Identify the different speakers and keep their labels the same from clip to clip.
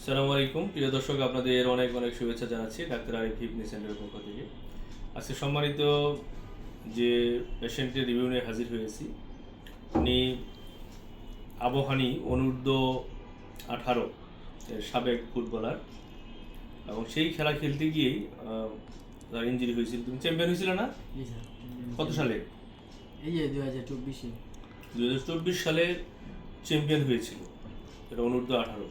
Speaker 1: আসসালামু আলাইকুম প্রিয় দর্শক, আপনাদের অনেক অনেক শুভেচ্ছা জানাচ্ছি ডাক্তার আরিফ ফিটনেস সেন্টারের পক্ষ থেকে। আজকে সম্মানিত যে পেশেন্টের রিভিউ নিয়ে হাজির হয়েছি, উনি আবহানী অনূর্ধ্ব 18 এর সাবেক ফুটবলার এবং সেই খেলা খেলতে গিয়েই তার ইঞ্জুরি হয়েছিল। তুমি চ্যাম্পিয়ন হয়েছিল না?
Speaker 2: জি স্যার।
Speaker 1: কত সালে?
Speaker 2: এই যে 2024-এ।
Speaker 1: 2024 সালে চ্যাম্পিয়ন হয়েছিল, এটা অনূর্ধ্ব 18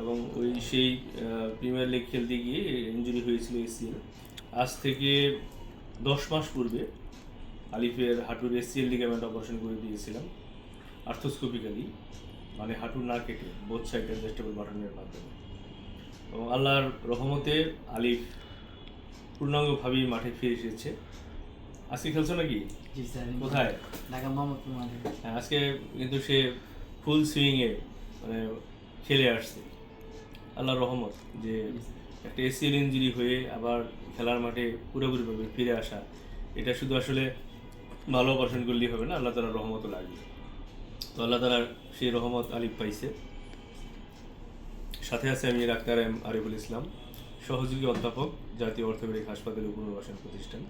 Speaker 1: এবং ওই সেই প্রিমিয়ার লিগ খেলতে গিয়ে ইঞ্জুরি হয়েছিল এসিএল। আজ থেকে 10 মাস পূর্বে আলিফের হাঁটুর এসিএল লিগামেন্ট অপারেশন করে দিয়েছিলাম আর্থোস্কোপিক্যালি, মানে হাঁটু না কেটে বোথ সাইড অ্যাডজাস্টেবল বাটনের মাধ্যমে। এবং আল্লাহর রহমতে আলিফ পূর্ণাঙ্গভাবেই মাঠে ফিরে এসেছে। আজকে খেলছো নাকি?
Speaker 2: জি স্যার।
Speaker 1: কোথায়?
Speaker 2: ঢাকা মোহাম্মদপুর মাঠে।
Speaker 1: হ্যাঁ, আজকে কিন্তু সে ফুল সুইংয়ে মানে খেলে আসছে। আল্লাহর রহমত যে একটা এসিএল ইঞ্জুরি হয়ে আবার খেলার মাঠে পুরোপুরিভাবে ফিরে আসা, এটা শুধু আসলে ভালো অপারেশন করলেই হবে না, আল্লাহ তালার রহমতও লাগবে। তো আল্লাহ তালার সেই রহমত আলিফ পাইছে। সাথে আছে আমি ডাক্তার এম আরিফুল ইসলাম, সহযোগী অধ্যাপক, জাতীয় অর্থোপেডিক হাসপাতাল ও পুনর্বাসন প্রতিষ্ঠান,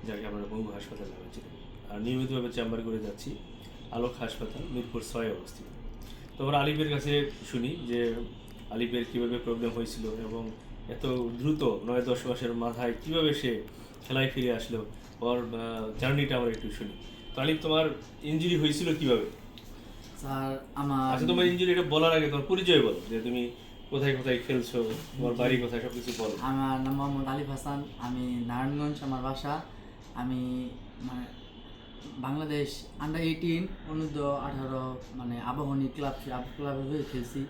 Speaker 1: যাকে আপনারা বঙ্গু হাসপাতাল নামে চিনেন। আর নিয়মিতভাবে চেম্বার করে যাচ্ছি আলোক হাসপাতাল, মিরপুর 6 অবস্থিত। তো আমরা আলিফের কাছে শুনি যে আলিফের কীভাবে প্রবলেম হয়েছিল এবং এত দ্রুত 9-10 মাসের মাথায় কীভাবে সে খেলায় ফিরে আসলো, ওর জার্নিটা আমরা একটু শুনি। তো আলিফ, তোমার ইঞ্জুরি হয়েছিল কীভাবে?
Speaker 2: স্যার আমার
Speaker 1: আচ্ছা, তোমার ইঞ্জুরিটা বলার আগে তোমার পরিচয় বলো, যে তুমি কোথায় কোথায় খেলছো, তোমার বাড়ি কোথায়, সব কিছু বলো।
Speaker 2: আমার নাম মোহাম্মদ আলিফ হাসান, আমি নারায়ণগঞ্জ আমার বাসা। আমি মানে বাংলাদেশ আন্ডার 18 অনূর্ধ্ব 18 মানে আবাহনী ক্লাবের হয়ে খেলছি।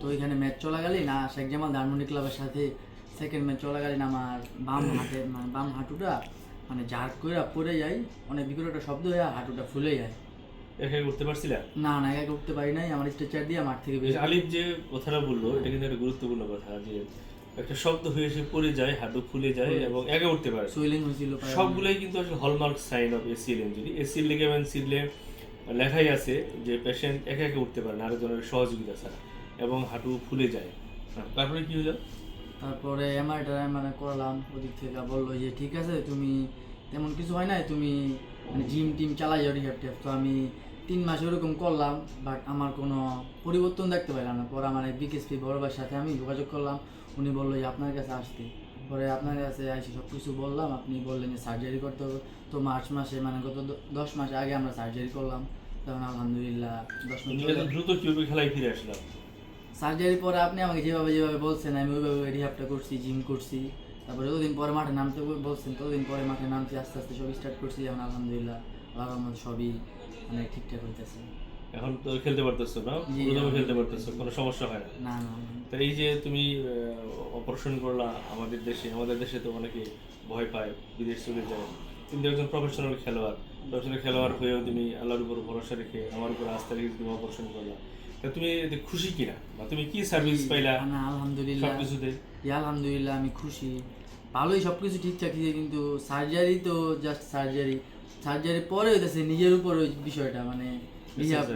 Speaker 2: তো এখানে ম্যাচ চলাকালীন শেখ জামাল ধানমন্ডি ক্লাবের সাথে সেকেন্ড ম্যাচ চলাকালীন আমার বাম হাঁটুটা মানে ঝাড় করে পড়ে যায়, অনেক বিকট একটা শব্দ হয়ে হাঁটুটা ফুলে যায়।
Speaker 1: একা করতে পারছিলা?
Speaker 2: না না, একা করতে পারি নাই, আমার স্ট্রেচার দিয়ে মাঠ থেকে বের।
Speaker 1: আলিফ যে কথাটা বললো, এটা কিন্তু একটা গুরুত্বপূর্ণ কথা, যে একটা শব্দ হয়ে এসে পড়ে যায়, হাঁটু ফুলে যায় এবং একা উঠতে পারে।
Speaker 2: সুইলিং হয়েছিল
Speaker 1: সবগুলোই কিন্তু আসলে hallmark sign of ACL injury. ACL ligament সিলে লেখাই আছে যে পেশেন্ট একা একা উঠতে পারে না আরেকজনের সহযোগিতা ছাড়া, এবং হাঁটু ফুলে যায়। তারপরে কি হলো?
Speaker 2: তারপরে এমআরটা মানে করলাম, ওদিক থেকে বললো যে ঠিক আছে, তুমি তেমন কিছু হয় না, তুমি মানে জিম টিম চালাই যাও, রিহ্যাব টিহ্যাব। তো আমি 3 মাস ওরকম করলাম, বাট আমার কোনো পরিবর্তন দেখতে পাইলাম না। পরে আমার বিকেএসপি বড় ভাইয়ের সাথে আমি যোগাযোগ করলাম, উনি বললো যে আপনার কাছে আসতে। পরে আপনার কাছে আইসি সব কিছু বললাম, আপনি বললেন যে সার্জারি করতে হবে। তো মার্চ মাসে মানে গত 10 মাস আগে আমরা সার্জারি করলাম, তখন আলহামদুলিল্লাহ 10 মাস
Speaker 1: দ্রুত কিভাবে খেলায় ফিরে আসলাম?
Speaker 2: সার্জারি পরে আপনি আমাকে যেভাবে যেভাবে বলছেন আমি ওইভাবে রিহ্যাবটা করছি, জিম করছি। তারপরে যতদিন পরে মাঠে নামতে বলছেন ততদিন পরে মাঠে নামছি, আস্তে আস্তে সব স্টার্ট করছি। এখন আলহামদুলিল্লাহ আল্লাহর রহমতে সবই মানে ঠিকঠাক হইতেছে।
Speaker 1: এখন তো খেলতে পারতেছো না? প্রথমে খেলতে পারতেছো, কোনো সমস্যা হয় না?
Speaker 2: না না।
Speaker 1: তো এই যে তুমি অপারেশন করলা আমাদের দেশে তো অনেকে ভয় পায়, বিদেশ চলে যায়, কিন্তু একজন প্রফেশনাল খেলোয়াড় হয়েও তুমি আল্লাহর উপর ভরসা রেখে, আমার উপর আস্থা রেখে তুমি অপারেশন করলা। তা তুমি এতে খুশি কিনা, বা তুমি কি সার্ভিস পাইলা
Speaker 2: না আলহামদুলিল্লাহ
Speaker 1: সবকিছুতে?
Speaker 2: আলহামদুলিল্লাহ আমি খুশি, ভালোই সব কিছু ঠিকঠাক আছে। কিন্তু সার্জারি তো জাস্ট সার্জারি পরে হইতেছে নিজের উপর ওই বিষয়টা মানে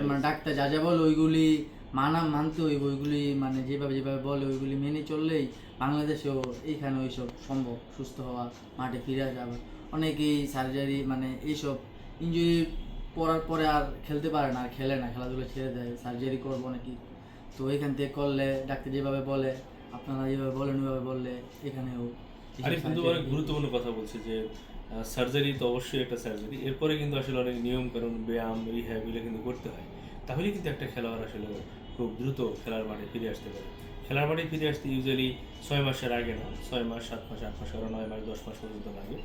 Speaker 2: মানে ডাক্তার যা যা বলে ওইগুলি মানতে হইব, ওইগুলি মানে যেভাবে যেভাবে বলে ওইগুলি মেনে চললেই বাংলাদেশেও এইখানে ওইসব সম্ভব, সুস্থ হওয়া, মাঠে ফিরে যাওয়া। অনেকেই সার্জারি মানে এইসব ইনজুরি পড়ার পরে আর খেলতে পারে না, আর খেলে না, খেলাধুলা ছেড়ে দেয়, সার্জারি করবো নাকি। তো এখান থেকে করলে ডাক্তার যেভাবে বলে, আপনারা যেভাবে বলেন ওইভাবে বললে এখানেও।
Speaker 1: আরে কিন্তু অনেক গুরুত্বপূর্ণ কথা বলছে যে সার্জারি তো অবশ্যই একটা সার্জারি, এরপরে কিন্তু আসলে অনেক নিয়ম কানুন, ব্যায়াম, রিহ্যাব এগুলো কিন্তু করতে হয়। তাহলে কিন্তু একটা খেলোয়াড় আসলে খুব দ্রুত খেলার মাঠে ফিরে আসতে পারে। খেলার মাঠে ফিরে আসতে ইউজুয়ালি 6 মাসের আগে না, 6 মাস, 7 মাস, 8 মাস, আরও 9 মাস, 10 মাস পর্যন্ত লাগে।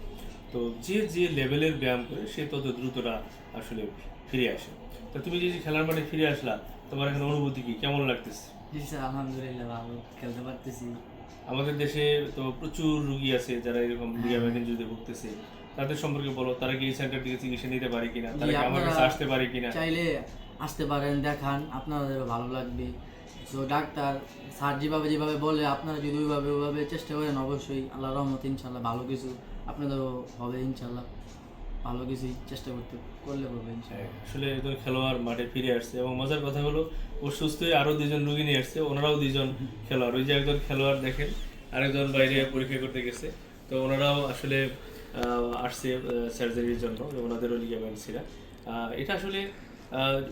Speaker 1: তো যে যে লেভেলের ব্যায়াম করে সে তত দ্রুতটা আসলে ফিরে আসে। তো তুমি যে খেলার মাঠে ফিরে আসলা, তোমার এখন অনুভূতি কি, কেমন লাগতেছে?
Speaker 2: জি স্যার, আলহামদুলিল্লাহ ভালো খেলতে পারতেছি।
Speaker 1: আমাদের দেশে তো প্রচুর রুগী আছে যারা এরকম লিগামেন্ট ইনজুরিতে ভুগতেছে, তাদের সম্পর্কে বলো, তারা কি এই সেন্টার থেকে চিকিৎসা নিতে পারে কিনা, তারা কি আমার কাছে আসতে পারে কিনা?
Speaker 2: চাইলে আসতে পারেন, দেখান, আপনাদের ভালো লাগবে। তো ডাক্তার স্যার যেভাবে যেভাবে বলে আপনারা যদি ওইভাবে চেষ্টা করেন, অবশ্যই আল্লাহর রহমতে ইনশাল্লাহ ভালো কিছু আপনাদেরও হবে ইনশাল্লাহ। ভালো কিছু চেষ্টা করলে করবে ইনশাআল্লাহ।
Speaker 1: আসলে একজন খেলোয়াড় মাঠে ফিরে আসছে এবং মজার কথা হলো ও সুস্থ হয়ে আরও দুজন রোগী নিয়ে আসছে, ওনারাও দুজন খেলোয়াড়। ওই যে একজন খেলোয়াড় দেখেন, আরেকজন বাইরে পরীক্ষা করতে গেছে, তো ওনারাও আসলে আসছে সার্জারির জন্য, ওনাদেরও লিগামেন্ট ছিঁড়া। এটা আসলে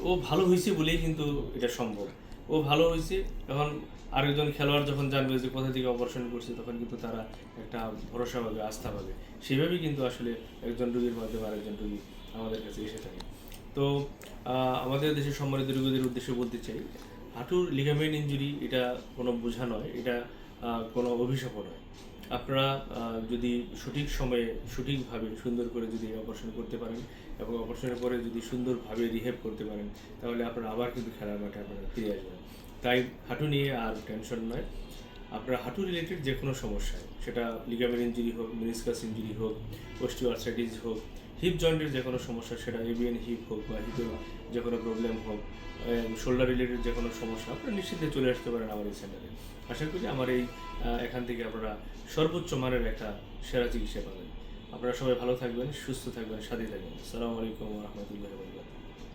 Speaker 1: ও ভালো হয়েছে বলেই কিন্তু এটা সম্ভব। ও ভালো হয়েছে, এখন আরেকজন খেলোয়াড় যখন জানবে যে কোথা থেকে অপারেশন করছে, তখন কিন্তু তারা একটা ভরসা পাবে, আস্থা পাবে। সেভাবেই কিন্তু আসলে একজন রোগীর মাধ্যমে আরেকজন রোগী আমাদের কাছে এসে থাকে। তো আমাদের দেশের সম্মানিত রোগীদের উদ্দেশ্যে বলতে চাই, হাঁটুর লিগামেন্ট ইনজুরি এটা কোনো বোঝা নয়, এটা কোনো অভিশাপও নয়। আপনারা যদি সঠিক সময়ে সঠিকভাবে সুন্দর করে যদি অপারেশন করতে পারেন এবং অপারেশনের পরে যদি সুন্দরভাবে রিহেব করতে পারেন, তাহলে আপনারা আবার কিন্তু খেলার মাঠে আপনারা ফিরে আসবেন। তাই হাঁটু নিয়ে আর টেনশন নয়। আপনার হাঁটু রিলেটেড যে কোনো সমস্যায়, সেটা লিগামেন্ট ইনজুরি হোক, মেনিসকাস ইনজুরি হোক, অস্টিওআর্থ্রাইটিস হোক, হিপ জয়েন্টের যে কোনো সমস্যা, সেটা এভিএন হিপ হোক বা হিপের যে কোনো প্রবলেম হোক, শোল্ডার রিলেটেড যে কোনো সমস্যা, আপনারা নিশ্চিন্তে চলে আসতে পারেন আমার এই চ্যানেলে। আশা করি আমার এই এখান থেকে আপনারা সর্বোচ্চ মানের একটা সেরা চিকিৎসা পাবেন। আপনারা সবাই ভালো থাকবেন, সুস্থ থাকবেন, সাথে থাকবেন। আসসালামু আলাইকুম ওয়া রাহমাতুল্লাহি ওয়া বারাকাতুহু।